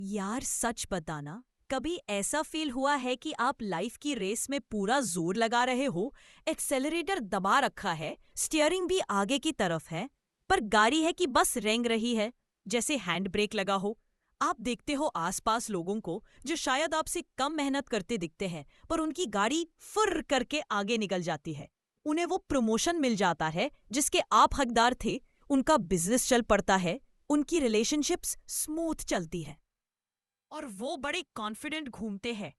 यार सच बताना, कभी ऐसा फील हुआ है कि आप लाइफ की रेस में पूरा जोर लगा रहे हो, एक्सेलरेटर दबा रखा है, स्टीयरिंग भी आगे की तरफ है, पर गाड़ी है कि बस रेंग रही है, जैसे हैंड ब्रेक लगा हो। आप देखते हो आसपास लोगों को जो शायद आपसे कम मेहनत करते दिखते हैं, पर उनकी गाड़ी फुर्र करके आगे निकल जाती है। उन्हें वो प्रमोशन मिल जाता है जिसके आप हकदार थे, उनका बिजनेस चल पड़ता है, उनकी रिलेशनशिप्स स्मूथ चलती है और वो बड़े कॉन्फिडेंट घूमते हैं।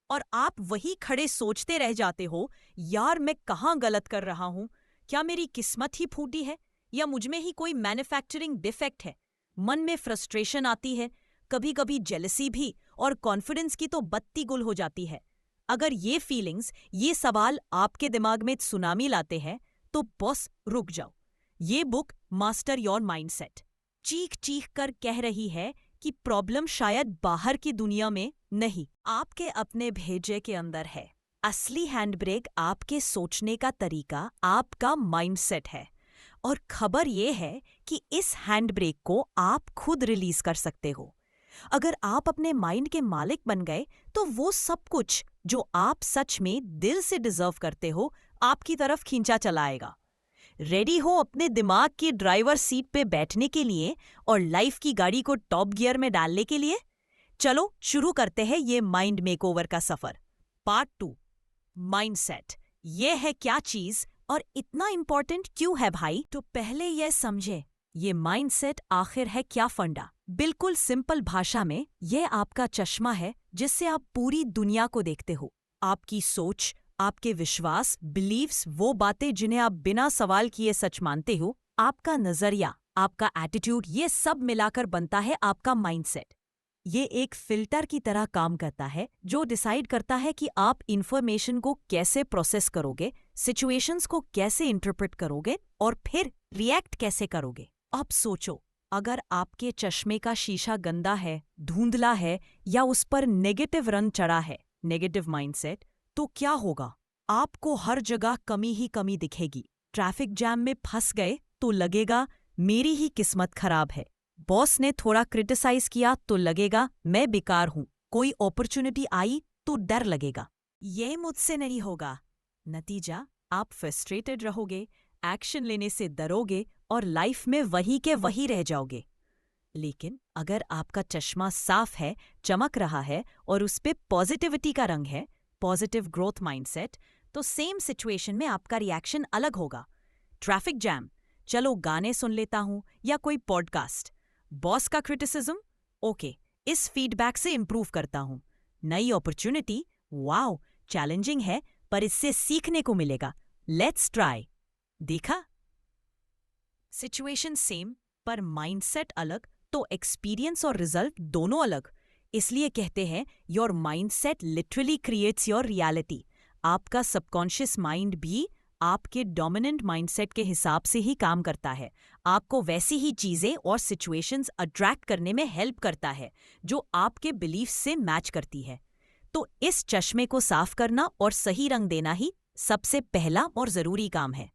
और आप वही खड़े सोचते रह जाते हो, यार मैं कहाँ गलत कर रहा हूँ? क्या मेरी किस्मत ही फूटी है या मुझ में ही कोई मैन्युफैक्चरिंग डिफेक्ट है? मन में फ्रस्ट्रेशन आती है, कभी कभी जेलसी भी, और कॉन्फिडेंस की तो बत्ती गुल हो जाती है। अगर ये फीलिंग्स, ये सवाल आपके दिमाग में सुनामी लाते हैं, तो बॉस रुक जाओ। ये बुक मास्टर योर माइंडसेट चीख चीख कर कह रही है कि प्रॉब्लम शायद बाहर की दुनिया में नहीं, आपके अपने भेजे के अंदर है। असली हैंडब्रेक आपके सोचने का तरीका, आपका माइंडसेट है। और खबर ये है कि इस हैंडब्रेक को आप खुद रिलीज कर सकते हो। अगर आप अपने माइंड के मालिक बन गए, तो वो सब कुछ जो आप सच में दिल से डिजर्व करते हो, आपकी तरफ खींचा चला आएगा। रेडी हो अपने दिमाग की ड्राइवर सीट पे बैठने के लिए और लाइफ की गाड़ी को टॉप गियर में डालने के लिए? चलो शुरू करते हैं ये माइंड मेकओवर का सफर। Part 2, mindset. ये है क्या चीज और इतना इंपॉर्टेंट क्यों है भाई? तो पहले यह समझे, ये माइंडसेट आखिर है क्या फंडा। बिल्कुल सिंपल भाषा में, यह आपका चश्मा है जिससे आप पूरी दुनिया को देखते हो। आपकी सोच, आपके विश्वास, बिलीव्स, वो बातें जिन्हें आप बिना सवाल किए सच मानते हो, आपका नजरिया, आपका एटीट्यूड, ये सब मिलाकर बनता है आपका माइंडसेट। ये एक फिल्टर की तरह काम करता है जो डिसाइड करता है कि आप इंफॉर्मेशन को कैसे प्रोसेस करोगे, सिचुएशंस को कैसे इंटरप्रेट करोगे और फिर रिएक्ट कैसे करोगे। अब सोचो, अगर आपके चश्मे का शीशा गंदा है, धुंधला है या उस पर नेगेटिव रंग चढ़ा है, नेगेटिव माइंडसेट, तो क्या होगा? आपको हर जगह कमी ही कमी दिखेगी। ट्रैफिक जैम में फंस गए तो लगेगा मेरी ही किस्मत खराब है। बॉस ने थोड़ा क्रिटिसाइज किया तो लगेगा मैं बेकार हूं। कोई अपॉर्चुनिटी आई तो डर लगेगा, ये मुझसे नहीं होगा। नतीजा, आप फ्रस्ट्रेटेड रहोगे, एक्शन लेने से डरोगे और लाइफ में वही के वही रह जाओगे। लेकिन अगर आपका चश्मा साफ है, चमक रहा है और उस पे पॉजिटिविटी का रंग है, पॉजिटिव ग्रोथ माइंडसेट, तो सेम सिचुएशन में आपका रिएक्शन अलग होगा। ट्रैफिक जैम, चलो गाने सुन लेता हूं या कोई पॉडकास्ट। बॉस का क्रिटिसिज्म, ओके, इस फीडबैक से इंप्रूव करता हूं। नई अपॉर्चुनिटी, वाओ, चैलेंजिंग है पर इससे सीखने को मिलेगा, लेट्स ट्राई। देखा, सिचुएशन सेम पर माइंडसेट अलग, तो एक्सपीरियंस और रिजल्ट दोनों अलग। इसलिए कहते हैं your mindset literally creates your reality. आपका सबकॉन्शियस माइंड भी आपके डोमिनेंट माइंडसेट के हिसाब से ही काम करता है। आपको वैसी ही चीजें और सिचुएशंस अट्रैक्ट करने में हेल्प करता है जो आपके बिलीफ से मैच करती है। तो इस चश्मे को साफ करना और सही रंग देना ही सबसे पहला और जरूरी काम है।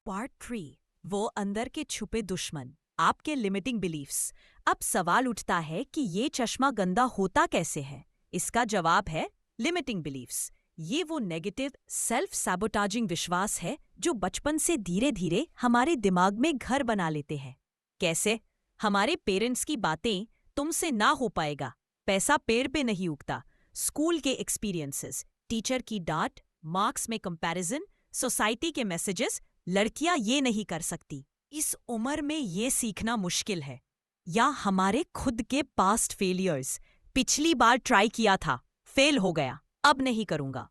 पार्ट 3, वो अंदर के छुपे दुश्मन, आपके लिमिटिंग बिलीफ्स। अब सवाल उठता है कि ये चश्मा गंदा होता कैसे है? इसका जवाब है लिमिटिंग बिलीफ्स। ये वो नेगेटिव सेल्फ सैबोटाजिंग विश्वास है जो बचपन से धीरे धीरे हमारे दिमाग में घर बना लेते हैं। कैसे? हमारे पेरेंट्स की बातें, तुमसे ना हो पाएगा, पैसा पेड़ पे नहीं उगता, स्कूल के एक्सपीरियंसेस, टीचर की डांट, मार्क्स में कंपैरिजन, सोसाइटी के मैसेजेस, लड़कियां ये नहीं कर सकती, इस उम्र में ये सीखना मुश्किल है। या हमारे खुद के पास्ट फेलियर्स, पिछली बार ट्राई किया था, फेल हो गया, अब नहीं करूंगा।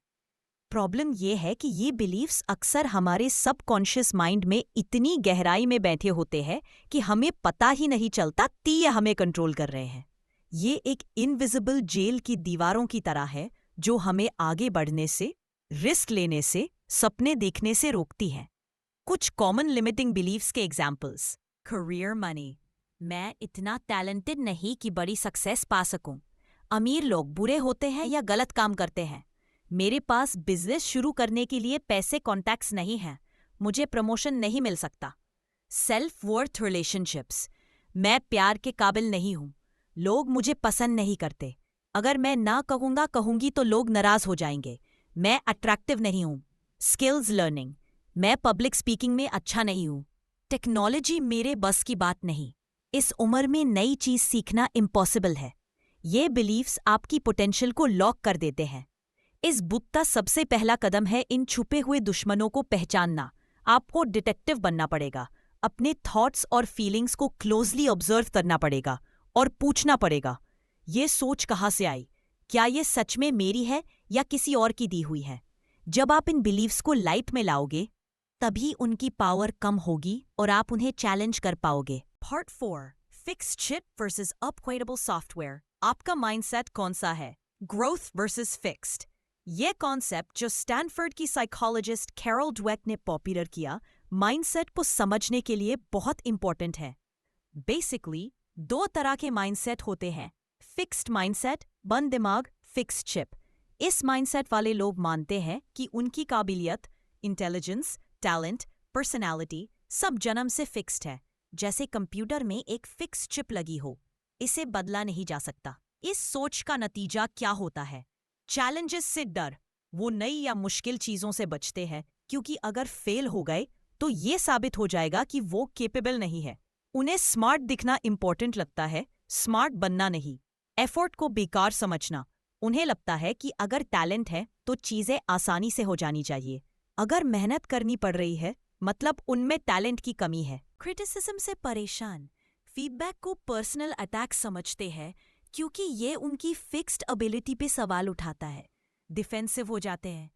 प्रॉब्लम ये है कि ये बिलीफ्स अक्सर हमारे सबकॉन्शियस माइंड में इतनी गहराई में बैठे होते हैं कि हमें पता ही नहीं चलता कि ये हमें कंट्रोल कर रहे हैं। ये एक इनविजिबल जेल की दीवारों की तरह है जो हमें आगे बढ़ने से, रिस्क लेने से, सपने देखने से रोकती है। कुछ कॉमन लिमिटिंग बिलीफ्स के एग्जाम्पल्स। करियर मनी, मैं इतना टैलेंटेड नहीं कि बड़ी सक्सेस पा सकूं। अमीर लोग बुरे होते हैं या गलत काम करते हैं। मेरे पास बिजनेस शुरू करने के लिए पैसे कॉन्टैक्ट्स नहीं हैं, मुझे प्रमोशन नहीं मिल सकता। सेल्फ वर्थ रिलेशनशिप्स, मैं प्यार के काबिल नहीं हूं, लोग मुझे पसंद नहीं करते। अगर मैं ना कहूंगी तो लोग नाराज हो जाएंगे। मैं अट्रैक्टिव नहीं हूँ। स्किल्स लर्निंग, मैं पब्लिक स्पीकिंग में अच्छा नहीं हूँ। टेक्नोलॉजी मेरे बस की बात नहीं। इस उम्र में नई चीज सीखना इम्पॉसिबल है। ये बिलीव्स आपकी पोटेंशियल को लॉक कर देते हैं। इस बुक का सबसे पहला कदम है इन छुपे हुए दुश्मनों को पहचानना। आपको डिटेक्टिव बनना पड़ेगा। अपने थॉट्स और फीलिंग्स को क्लोजली ऑब्जर्व करना पड़ेगा और पूछना पड़ेगा, ये सोच कहाँ से आई? क्या ये सच में मेरी है या किसी और की दी हुई है? जब आप इन बिलीव्स को लाइट में लाओगे, तभी उनकी पावर कम होगी और आप उन्हें चैलेंज कर पाओगे। Part 4, fixed chip versus upgradable software. आपका माइंडसेट कौन सा है? Growth versus fixed. ये कॉन्सेप्ट जो स्टैनफोर्ड की साइकोलॉजिस्ट कैरोल डवेक ने पॉपुलर किया, माइंडसेट को समझने के लिए बहुत इंपॉर्टेंट है। बेसिकली 2 तरह के माइंडसेट होते हैं, फिक्स्ड माइंडसेट, बंद दिमाग, फिक्स्ड चिप। इस माइंडसेट वाले लोग मानते हैं कि उनकी काबिलियत, इंटेलिजेंस, टैलेंट, पर्सनालिटी सब जन्म से फिक्स्ड है, जैसे कंप्यूटर में एक फिक्स्ड चिप लगी हो, इसे बदला नहीं जा सकता। इस सोच का नतीजा क्या होता है? चैलेंजेस से डर। वो नई या मुश्किल चीजों से बचते हैं क्योंकि अगर फेल हो गए तो ये साबित हो जाएगा कि वो केपेबल नहीं है। उन्हें स्मार्ट दिखना इंपॉर्टेंट लगता है, स्मार्ट बनना नहीं। एफर्ट को बेकार समझना। उन्हें लगता है कि अगर टैलेंट है तो चीजें आसानी से हो जानी चाहिए। अगर मेहनत करनी पड़ रही है मतलब उनमें टैलेंट की कमी है। क्रिटिसिज्म से परेशान। फीडबैक को पर्सनल अटैक समझते हैं क्योंकि ये उनकी फिक्स्ड एबिलिटी पे सवाल उठाता है। डिफेंसिव हो जाते हैं।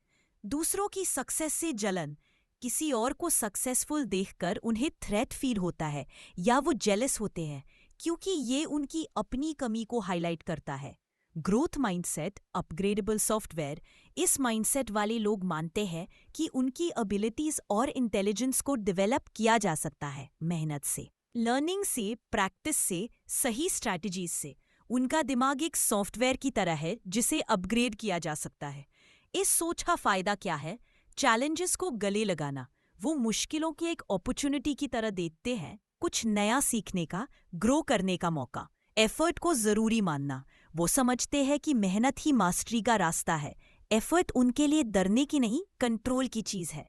दूसरों की सक्सेस से जलन। किसी और को सक्सेसफुल देखकर उन्हें थ्रेट फील होता है या वो जेलस होते हैं क्योंकि ये उनकी अपनी कमी को हाईलाइट करता है। Growth mindset, upgradable software. इस माइंडसेट वाले लोग मानते हैं कि उनकी एबिलिटीज और इंटेलिजेंस को डेवलप किया जा सकता है मेहनत से, लर्निंग से, प्रैक्टिस से, सही स्ट्रैटेजीज से। उनका दिमाग एक सॉफ्टवेयर की तरह है जिसे अपग्रेड किया जा सकता है। इस सोच का फायदा क्या है? चैलेंजेस को गले लगाना। वो मुश्किलों की एक अपॉर्चुनिटी की तरह देखते हैं, कुछ नया सीखने का, ग्रो करने का मौका। एफर्ट को जरूरी मानना। वो समझते हैं कि मेहनत ही मास्टरी का रास्ता है। एफर्ट उनके लिए डरने की नहीं, कंट्रोल की चीज है।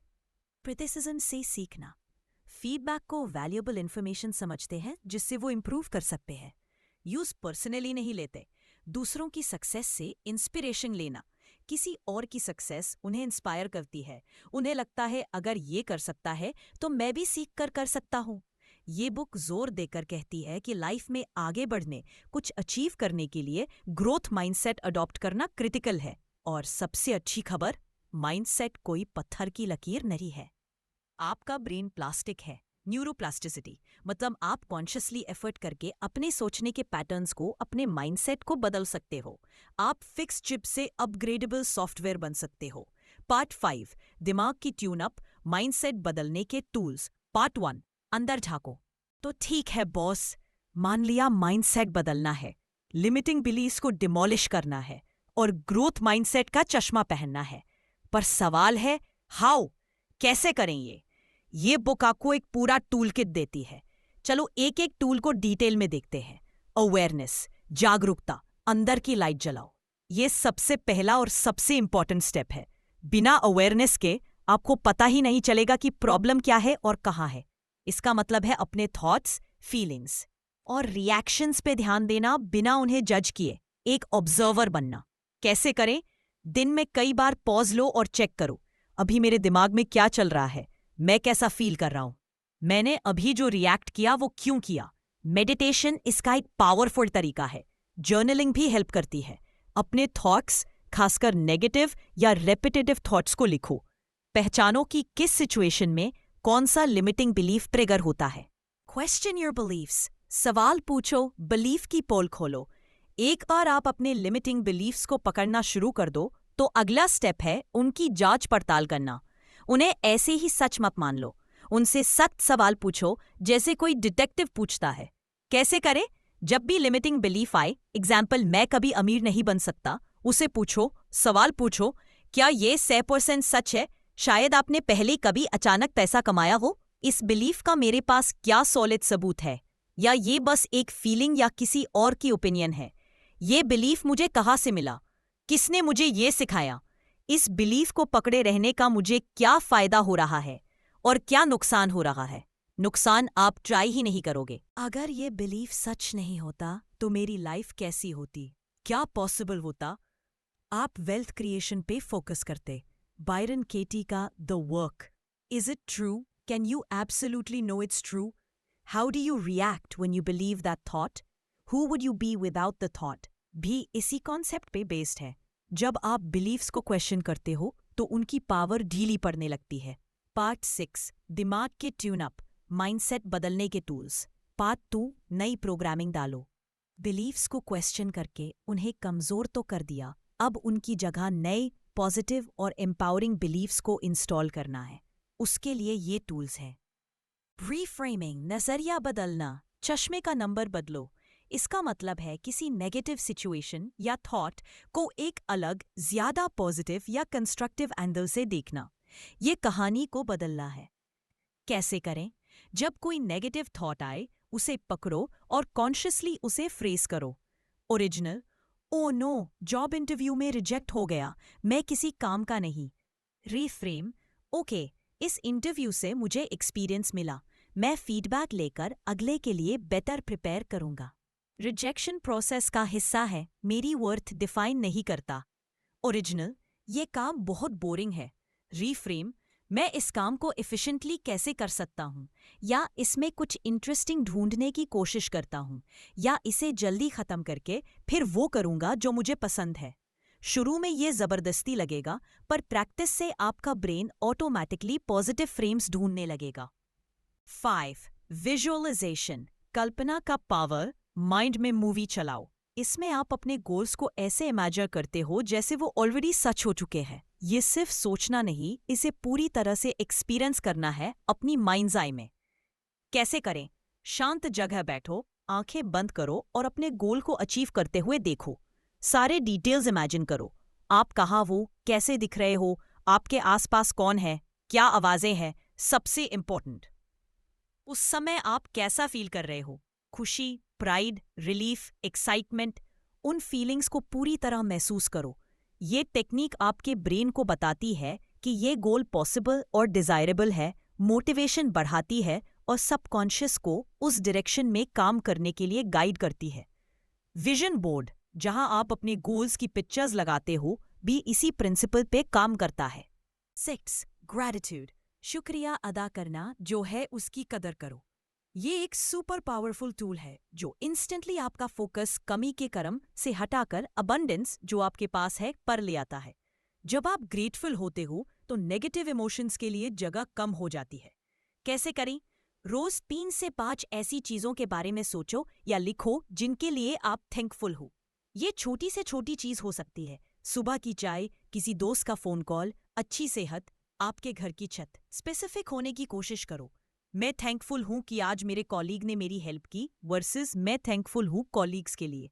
क्रिटिसिज्म से सीखना। फीडबैक को वैल्यूएबल इंफॉर्मेशन समझते हैं जिससे वो इंप्रूव कर सकते हैं। यूज पर्सनली नहीं लेते। दूसरों की सक्सेस से इंस्पिरेशन लेना। किसी और की सक्सेस उन्हें इंस्पायर करती है। उन्हें लगता है अगर ये कर सकता है तो मैं भी सीख कर सकता हूँ। ये बुक जोर देकर कहती है कि लाइफ में आगे बढ़ने, कुछ अचीव करने के लिए ग्रोथ माइंडसेट अडॉप्ट करना क्रिटिकल है। और सबसे अच्छी खबर, माइंडसेट कोई पत्थर की लकीर नहीं है। आपका ब्रेन प्लास्टिक है। न्यूरोप्लास्टिसिटी मतलब आप कॉन्शियसली एफर्ट करके अपने सोचने के पैटर्न्स को, अपने माइंडसेट को बदल सकते हो। आप फिक्स चिप से अपग्रेडेबल सॉफ्टवेयर बन सकते हो। पार्ट 5, दिमाग की ट्यून अप, माइंडसेट बदलने के टूल्स। पार्ट 1, अंदर झांको। तो ठीक है बॉस, मान लिया माइंडसेट बदलना है, लिमिटिंग बिलीव्स को डिमोलिश करना है और ग्रोथ माइंडसेट का चश्मा पहनना है। पर सवाल है, हाउ? कैसे करें ये? ये बुक आपको एक पूरा टूल किट देती है। चलो एक एक टूल को डिटेल में देखते हैं। अवेयरनेस, जागरूकता, अंदर की लाइट जलाओ। ये सबसे पहला और सबसे इंपॉर्टेंट स्टेप है। बिना अवेयरनेस के आपको पता ही नहीं चलेगा कि प्रॉब्लम क्या है और कहाँ है। इसका मतलब है अपने थॉट्स, फीलिंग्स और रिएक्शंस पे ध्यान देना बिना उन्हें जज किए। एक ऑब्जर्वर बनना। कैसे करें? दिन में कई बार पॉज लो और चेक करो, अभी मेरे दिमाग में क्या चल रहा है, मैं कैसा फील कर रहा हूं, मैंने अभी जो रिएक्ट किया वो क्यों किया। मेडिटेशन इसका एक पावरफुल तरीका है। जर्नलिंग भी हेल्प करती है। अपने थॉट्स, खासकर नेगेटिव या रेपिटेटिव थॉट्स को लिखो। पहचानो कि किस सिचुएशन में कौन सा लिमिटिंग बिलीफ ट्रिगर होता है। Question your beliefs. सवाल पूछो, बिलीफ की पोल खोलो। एक बार आप अपने लिमिटिंग बिलीफ्स को पकड़ना शुरू कर दो तो अगला स्टेप है उनकी जांच पड़ताल करना। उन्हें ऐसे ही सच मत मान लो। उनसे सख्त सवाल पूछो जैसे कोई डिटेक्टिव पूछता है। कैसे करें? जब भी लिमिटिंग बिलीफ आए, एग्जाम्पल मैं कभी अमीर नहीं बन सकता, उसे पूछो, सवाल पूछो, क्या ये 100% सच है? शायद आपने पहले कभी अचानक पैसा कमाया हो। इस बिलीफ का मेरे पास क्या सॉलिड सबूत है? या ये बस एक फीलिंग या किसी और की ओपिनियन है? ये बिलीफ मुझे कहाँ से मिला? किसने मुझे ये सिखाया? इस बिलीफ को पकड़े रहने का मुझे क्या फायदा हो रहा है और क्या नुकसान हो रहा है? नुकसान आप ट्राई ही नहीं करोगे। अगर ये बिलीफ सच नहीं होता तो मेरी लाइफ कैसी होती? क्या पॉसिबल होता? आप वेल्थ क्रिएशन पे फोकस करते। बायरन केटी का the work. Is it true? Can you absolutely know it's true? How do you react when you believe that thought? Who would you be without the thought? भी इसी concept पे based है। जब आप beliefs को question करते हो तो उनकी पावर ढीली पड़ने लगती है। पार्ट 6, दिमाग के ट्यून अप, माइंडसेट बदलने के टूल्स। पार्ट 2, नई प्रोग्रामिंग डालो। बिलीव्स को क्वेश्चन करके उन्हें कमजोर तो कर दिया, अब उनकी जगह नए पॉजिटिव और एम्पावरिंग बिलीव्स को इंस्टॉल करना है। उसके लिए ये टूल्स हैं। रीफ्रेमिंग, नजरिया बदलना। चश्मे का नंबर बदलो। इसका मतलब है किसी नेगेटिव सिचुएशन या थॉट को एक अलग, ज्यादा पॉजिटिव या कंस्ट्रक्टिव एंगल से देखना। ये कहानी को बदलना है। कैसे करें? जब कोई नेगेटिव थॉट आए, उसे पकड़ो और कॉन्शियसली उसे फ्रेज करो। Original, oh no, job interview में रिजेक्ट हो गया, मैं किसी काम का नहीं। रीफ्रेम, ओके, इस इंटरव्यू से मुझे एक्सपीरियंस मिला, मैं फीडबैक लेकर अगले के लिए बेटर प्रिपेयर करूंगा। रिजेक्शन प्रोसेस का हिस्सा है, मेरी वर्थ डिफाइन नहीं करता। ओरिजिनल, ये काम बहुत बोरिंग है। रीफ्रेम, मैं इस काम को एफिशिएंटली कैसे कर सकता हूँ, या इसमें कुछ इंटरेस्टिंग ढूंढने की कोशिश करता हूँ, या इसे जल्दी खत्म करके फिर वो करूँगा जो मुझे पसंद है। शुरू में ये जबरदस्ती लगेगा, पर प्रैक्टिस से आपका ब्रेन ऑटोमेटिकली पॉजिटिव फ्रेम्स ढूंढने लगेगा। 5. विजुअलाइजेशन, कल्पना का पावर। माइंड में मूवी चलाओ। इसमें आप अपने गोल्स को ऐसे इमेजिन करते हो जैसे वो ऑलरेडी सच हो चुके हैं। ये सिर्फ सोचना नहीं, इसे पूरी तरह से एक्सपीरियंस करना है अपनी माइंड्स आई में। कैसे करें? शांत जगह बैठो, आंखें बंद करो और अपने गोल को अचीव करते हुए देखो। सारे डिटेल्स इमेजिन करो। आप कहाँ हो, कैसे दिख रहे हो, आपके आसपास कौन है, क्या आवाजें हैं, सबसे इंपॉर्टेंट, उस समय आप कैसा फील कर रहे हो? खुशी, प्राइड, रिलीफ, एक्साइटमेंट। उन फीलिंग्स को पूरी तरह महसूस करो। ये टेक्निक आपके ब्रेन को बताती है कि ये गोल पॉसिबल और डिजायरेबल है, मोटिवेशन बढ़ाती है और सबकॉन्शियस को उस डायरेक्शन में काम करने के लिए गाइड करती है। विजन बोर्ड, जहां आप अपने गोल्स की पिक्चर्स लगाते हो, भी इसी प्रिंसिपल पे काम करता है। 6. ग्रैटिट्यूड, शुक्रिया अदा करना, जो है उसकी कदर करो। ये एक सुपर पावरफुल टूल है जो इंस्टेंटली आपका फोकस कमी के कर्म से हटाकर अबंडेंस जो आपके पास है पर ले आता है। जब आप ग्रेटफुल होते हो तो नेगेटिव इमोशंस के लिए जगह कम हो जाती है। कैसे करें? रोज 3 से 5 ऐसी चीजों के बारे में सोचो या लिखो जिनके लिए आप थैंकफुल हो। ये छोटी से छोटी चीज हो सकती है, सुबह की चाय, किसी दोस्त का फोन कॉल, अच्छी सेहत, आपके घर की छत। स्पेसिफिक होने की कोशिश करो। मैं थैंकफुल हूं कि आज मेरे कॉलीग ने मेरी हेल्प की वर्सेस मैं थैंकफुल हूं कॉलीग्स के लिए।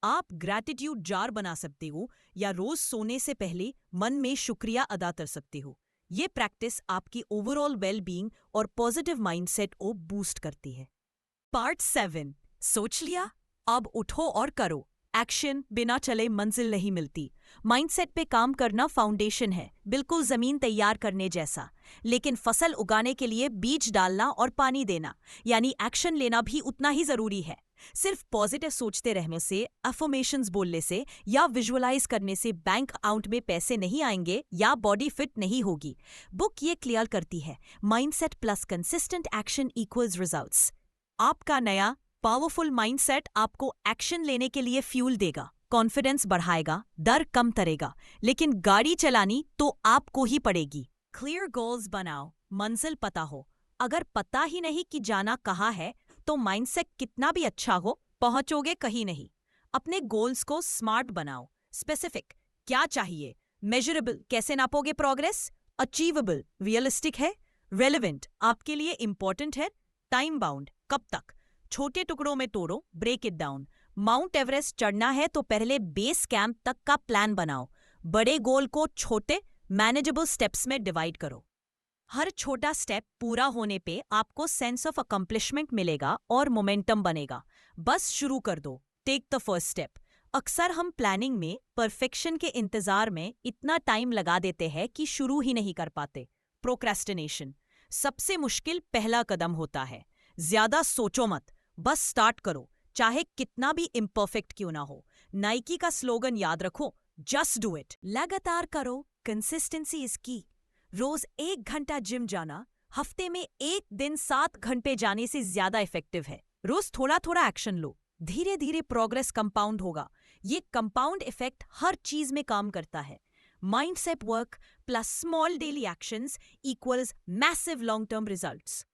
आप ग्रैटिट्यूड जार बना सकते हो या रोज सोने से पहले मन में शुक्रिया अदा कर सकते हो। ये प्रैक्टिस आपकी ओवरऑल वेल बीइंग और पॉजिटिव माइंडसेट को बूस्ट करती है। पार्ट 7, सोच लिया, अब उठो और करो। एक्शन बिना चले मंजिल नहीं मिलती। माइंडसेट पे काम करना फाउंडेशन है, बिल्कुल जमीन तैयार करने जैसा। लेकिन फसल उगाने के लिए बीज डालना और पानी देना, यानी एक्शन लेना भी उतना ही जरूरी है। सिर्फ पॉजिटिव सोचते रहने से, अफर्मेशंस बोलने से या विजुअलाइज करने से बैंक अकाउंट में पैसे नहीं आएंगे या बॉडी फिट नहीं होगी। बुक ये क्लियर करती है, mindset plus consistent action equals results. आपका नया पावरफुल माइंडसेट आपको एक्शन लेने के लिए फ्यूल देगा, कॉन्फिडेंस बढ़ाएगा, डर कम करेगा, लेकिन गाड़ी चलानी तो आपको ही पड़ेगी। क्लियर गोल्स बनाओ, मंजिल पता हो। अगर पता ही नहीं कि जाना कहाँ है, तो माइंडसेट कितना भी अच्छा हो, पहुंचोगे कहीं नहीं। अपने गोल्स को स्मार्ट बनाओ। स्पेसिफिक, क्या चाहिए? मेजरेबल, कैसे नापोगे प्रोग्रेस? अचीवेबल, रियलिस्टिक है? रेलेवेंट, आपके लिए इंपॉर्टेंट है? टाइम बाउंड, कब तक? छोटे टुकड़ों में तोड़ो, break it down. Mount Everest चढ़ना है तो पहले बेस कैंप तक का प्लान बनाओ। बड़े गोल को छोटे मैनेजेबल स्टेप्स में डिवाइड करो। हर छोटा स्टेप पूरा होने पे आपको सेंस ऑफ अकम्प्लिशमेंट मिलेगा और मोमेंटम बनेगा। बस शुरू कर दो, टेक द फर्स्ट स्टेप। अक्सर हम प्लानिंग में परफेक्शन के इंतजार में इतना टाइम लगा देते हैं कि शुरू ही नहीं कर पाते। प्रोक्रेस्टिनेशन सबसे मुश्किल पहला कदम होता है। ज्यादा सोचो मत, बस स्टार्ट करो, चाहे कितना भी इम्परफेक्ट क्यों ना हो। नाइकी का स्लोगन याद रखो, जस्ट डू इट। लगातार करो, कंसिस्टेंसी इज की। रोज 1 घंटा जिम जाना हफ्ते में एक दिन 7 घंटे जाने से ज्यादा इफेक्टिव है। रोज थोड़ा थोड़ा एक्शन लो, धीरे धीरे प्रोग्रेस कंपाउंड होगा। ये कंपाउंड इफेक्ट हर चीज में काम करता है। Mindset work plus small daily actions equals massive long term results.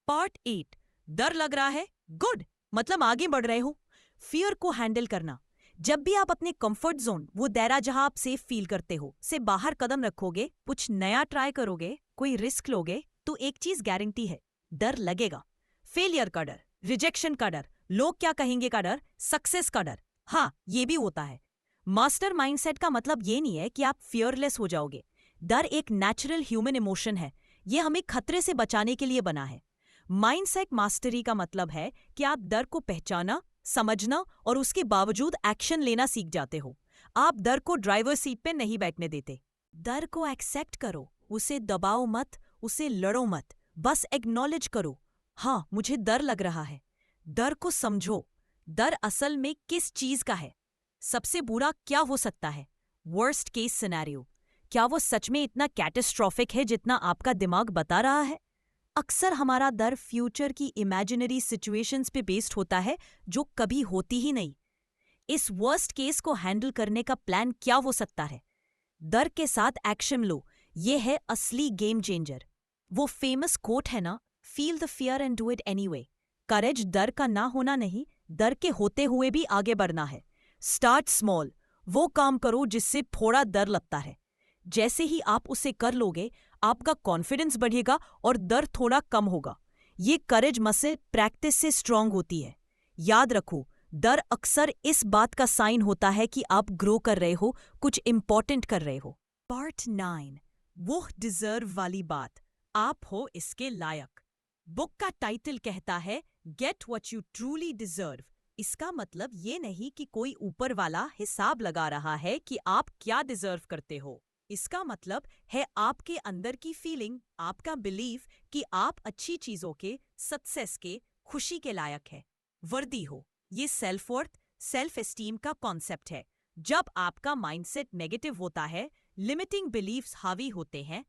Part 8, डर लग रहा है, गुड, मतलब आगे बढ़ रहे हो। फियर को हैंडल करना। जब भी आप अपने कंफर्ट जोन, वो दायरा जहां आप सेफ फील करते हो, से बाहर कदम रखोगे, कुछ नया ट्राई करोगे, कोई रिस्क लोगे, तो एक चीज गारंटी है, डर लगेगा। फेलियर का डर, रिजेक्शन का डर, लोग क्या कहेंगे का डर, सक्सेस का डर, हाँ ये भी होता है। मास्टर माइंडसेट का मतलब ये नहीं है कि आप फियरलेस हो जाओगे। डर एक नेचुरल ह्यूमन इमोशन है, ये हमें खतरे से बचाने के लिए बना है। माइंडसेट मास्टरी का मतलब है कि आप डर को पहचाना, समझना और उसके बावजूद एक्शन लेना सीख जाते हो। आप डर को ड्राइवर सीट पे नहीं बैठने देते। डर को एक्सेप्ट करो, उसे दबाओ मत, उसे लड़ो मत, बस एक्नॉलेज करो, हाँ मुझे डर लग रहा है। डर को समझो, डर असल में किस चीज का है, सबसे बुरा क्या हो सकता है, वर्स्ट केस सिनेरियो, क्या वो सच में इतना कैटास्ट्रॉफिक है जितना आपका दिमाग बता रहा है। अक्सर हमारा डर फ्यूचर की इमेजिनरी सिचुएशंस पे बेस्ड होता है जो कभी होती ही नहीं। इस वर्स्ट केस को हैंडल करने का प्लान क्या हो सकता है? डर के साथ एक्शन लो, ये है असली गेम चेंजर। वो फेमस कोट है ना, feel the fear and do it anyway. Courage डर का ना होना नहीं, डर के होते हुए भी आगे बढ़ना है। स्टार्ट स्मॉल, वो काम करो जिससे थोड़ा डर लगता है। जैसे ही आप उसे कर लोगे, आपका कॉन्फिडेंस बढ़ेगा और डर थोड़ा कम होगा। ये करेज मसल प्रैक्टिस से स्ट्रांग होती है। याद रखो, डर अक्सर इस बात का साइन होता है कि आप ग्रो कर रहे हो, कुछ इंपॉर्टेंट कर रहे हो। पार्ट 9, वो डिजर्व वाली बात, आप हो इसके लायक। बुक का टाइटल कहता है get what you truly deserve. इसका मतलब ये नहीं कि कोई ऊपर वाला हिसाब लगा रहा है कि आप क्या डिजर्व करते हो। इसका मतलब है आपके अंदर की फीलिंग, आपका बिलीफ कि आप अच्छी चीजों के, सक्सेस के, खुशी के लायक है, वर्दी हो। ये सेल्फ वर्थ, सेल्फ एस्टीम का कॉन्सेप्ट है। जब आपका माइंडसेट नेगेटिव होता है, लिमिटिंग बिलीफ्स हावी होते हैं,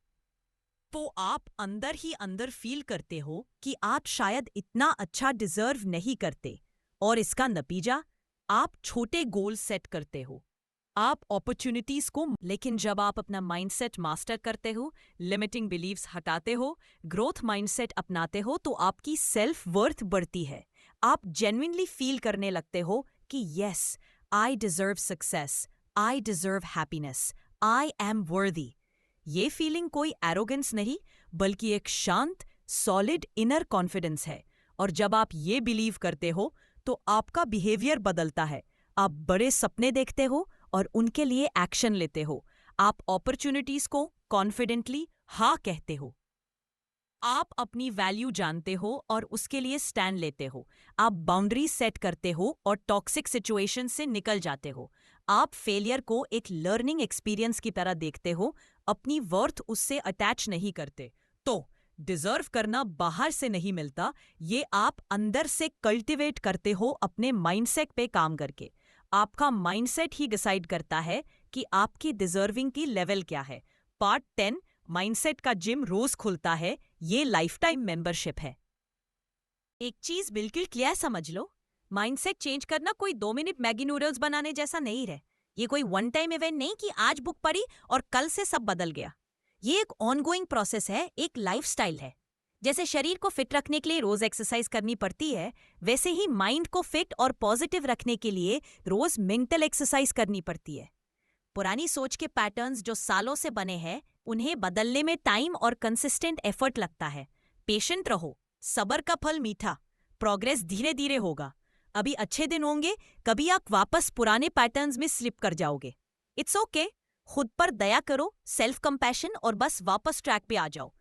तो आप अंदर ही अंदर फील करते हो कि आप शायद इतना अच्छा डिजर्व नहीं करते, और इसका नतीजा, आप छोटे गोल सेट करते हो, आप अपॉर्चुनिटीज को। लेकिन जब आप अपना माइंडसेट मास्टर करते हो, लिमिटिंग बिलीव्स हटाते हो, ग्रोथ माइंडसेट अपनाते हो, तो आपकी सेल्फ वर्थ बढ़ती है। आप जेन्युइनली फील करने लगते हो कि yes, I deserve success, I deserve happiness, I am वर्दी। ये फीलिंग कोई एरोगेंस नहीं, बल्कि एक शांत, सॉलिड इनर कॉन्फिडेंस है। और जब आप ये बिलीव करते हो, तो आपका बिहेवियर बदलता है। आप बड़े सपने देखते हो और उनके लिए एक्शन लेते हो। आप अपॉर्चुनिटीज को कॉन्फिडेंटली हाँ कहते हो। आप अपनी वैल्यू जानते हो और उसके लिए स्टैंड लेते हो। आप बाउंड्री सेट करते हो और टॉक्सिक सिचुएशन से निकल जाते हो। आप फेलियर को एक लर्निंग एक्सपीरियंस की तरह देखते हो, अपनी वर्थ उससे अटैच नहीं करते। तो डिजर्व करना बाहर से नहीं मिलता, ये आप अंदर से कल्टिवेट करते हो अपने माइंडसेट पे काम करके। आपका माइंडसेट ही डिसाइड करता है कि आपकी डिजर्विंग की लेवल क्या है। पार्ट 10, माइंडसेट का जिम रोज खुलता है, ये लाइफटाइम मेंबरशिप है। एक चीज बिल्कुल क्लियर समझ लो, माइंडसेट चेंज करना कोई 2 मिनट मैगी नूडल्स बनाने जैसा नहीं है। ये कोई वन टाइम इवेंट नहीं कि आज बुक पढ़ी और कल से सब बदल गया। ये एक ऑनगोइंग प्रोसेस है, एक लाइफस्टाइल है। जैसे शरीर को फिट रखने के लिए रोज एक्सरसाइज करनी पड़ती है, वैसे ही माइंड को फिट और पॉजिटिव रखने के लिए रोज मेंटल एक्सरसाइज करनी पड़ती है। पुरानी सोच के पैटर्न्स जो सालों से बने हैं, उन्हें बदलने में टाइम और कंसिस्टेंट एफर्ट लगता है। पेशेंट रहो, सब्र का फल मीठा, प्रोग्रेस धीरे धीरे होगा। अभी अच्छे दिन होंगे, कभी आप वापस पुराने पैटर्न्स में स्लिप कर जाओगे। इट्स ओके, खुद पर दया करो, सेल्फ कंपैशन, और बस वापस ट्रैक पे आ जाओ।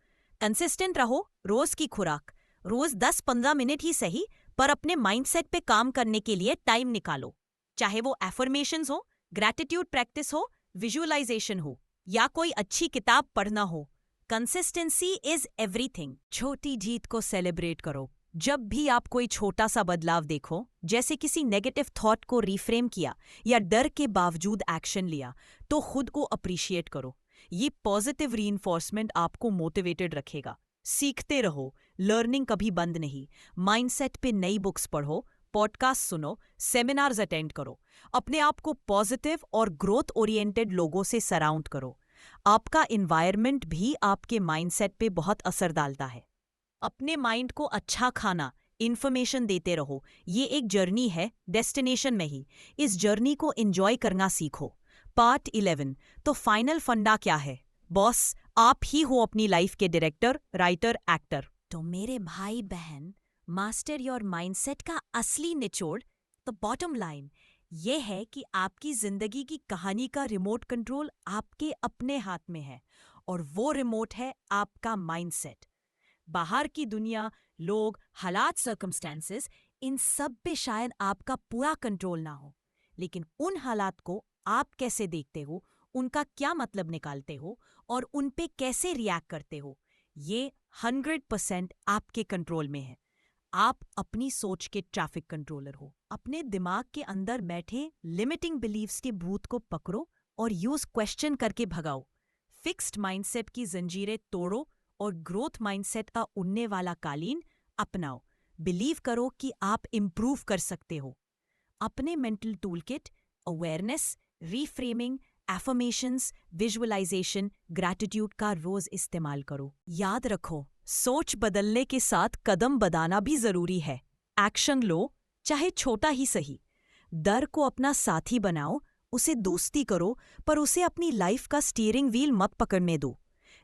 कंसिस्टेंट रहो, रोज की खुराक, रोज 10-15 मिनट ही सही, पर अपने माइंडसेट पे काम करने के लिए टाइम निकालो। चाहे वो एफर्मेशंस हो, ग्रैटिट्यूड प्रैक्टिस हो, विजुअलाइजेशन हो या कोई अच्छी किताब पढ़ना हो, कंसिस्टेंसी इज एवरीथिंग। छोटी जीत को सेलिब्रेट करो। जब भी आप कोई छोटा सा बदलाव देखो, जैसे किसी नेगेटिव थॉट को रिफ्रेम किया या डर के बावजूद एक्शन लिया, तो खुद को अप्रिशिएट करो। ये पॉजिटिव रीइंफोर्समेंट आपको मोटिवेटेड रखेगा। सीखते रहो, लर्निंग कभी बंद नहीं। माइंडसेट पे नई बुक्स पढ़ो, पॉडकास्ट सुनो, सेमिनार्स अटेंड करो। अपने आप को पॉजिटिव और ग्रोथ ओरिएंटेड लोगों से सराउंड करो। आपका इन्वायरमेंट भी आपके माइंडसेट पे बहुत असर डालता है। अपने माइंड को अच्छा खाना, इन्फॉर्मेशन देते रहो। ये एक जर्नी है, डेस्टिनेशन में ही। इस जर्नी को एंजॉय करना सीखो। पार्ट 11। तो फाइनल फंडा क्या है? बॉस, आप ही हो अपनी लाइफ के डायरेक्टर, राइटर, एक्टर। तो मेरे भाई बहन, मास्टर योर माइंडसेट का असली निचोड़, तो बॉटम लाइन ये है कि आपकी जिंदगी की कहानी का रिमोट कंट्रोल आपके अपने हाथ में है, और वो रिमोट है आपका माइंडसेट। बाहर की दुनिया, लोग, हालात, सर्कमस्टेंसेस, इन सब पे शायद आपका पूरा कंट्रोल ना हो, लेकिन उन हालात को आप कैसे देखते हो, उनका क्या मतलब निकालते हो और उन पे कैसे रिएक्ट करते हो, ये 100% आपके कंट्रोल में है। आप अपनी सोच के ट्रैफिक कंट्रोलर हो। अपने दिमाग के अंदर बैठे लिमिटिंग बिलीव्स के भूत को पकड़ो और यूज क्वेश्चन करके भगाओ। फिक्स्ड माइंडसेट की जंजीरें तोड़ो और ग्रोथ माइंडसेट का उड़ने वाला कालीन अपनाओ। बिलीव करो कि आप इंप्रूव कर सकते हो। अपने mental toolkit, awareness, reframing, affirmations, visualisation, gratitude का रोज इस्तेमाल करो। याद रखो, सोच बदलने के साथ कदम बढ़ाना भी जरूरी है। एक्शन लो, चाहे छोटा ही सही। डर को अपना साथी बनाओ, उसे दोस्ती करो, पर उसे अपनी लाइफ का स्टीयरिंग व्हील मत पकड़ने दो।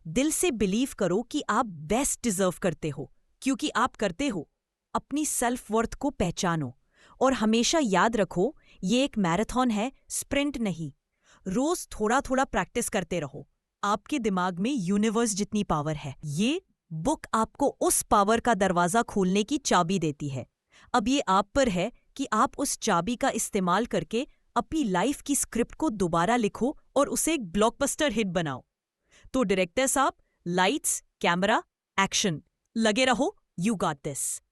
दिल से बिलीव करो कि आप बेस्ट डिजर्व करते हो, क्योंकि आप करते हो। अपनी सेल्फ वर्थ को पहचानो और हमेशा याद रखो, ये एक मैराथन है, स्प्रिंट नहीं। रोज थोड़ा थोड़ा प्रैक्टिस करते रहो। आपके दिमाग में यूनिवर्स जितनी पावर है। ये बुक आपको उस पावर का दरवाजा खोलने की चाबी देती है। अब ये आप पर है कि आप उस चाबी का इस्तेमाल करके अपनी लाइफ की स्क्रिप्ट को दोबारा लिखो और उसे एक ब्लॉकबस्टर हिट बनाओ। तो डायरेक्टर साहब, लाइट्स, कैमरा, एक्शन, लगे रहो। You got this.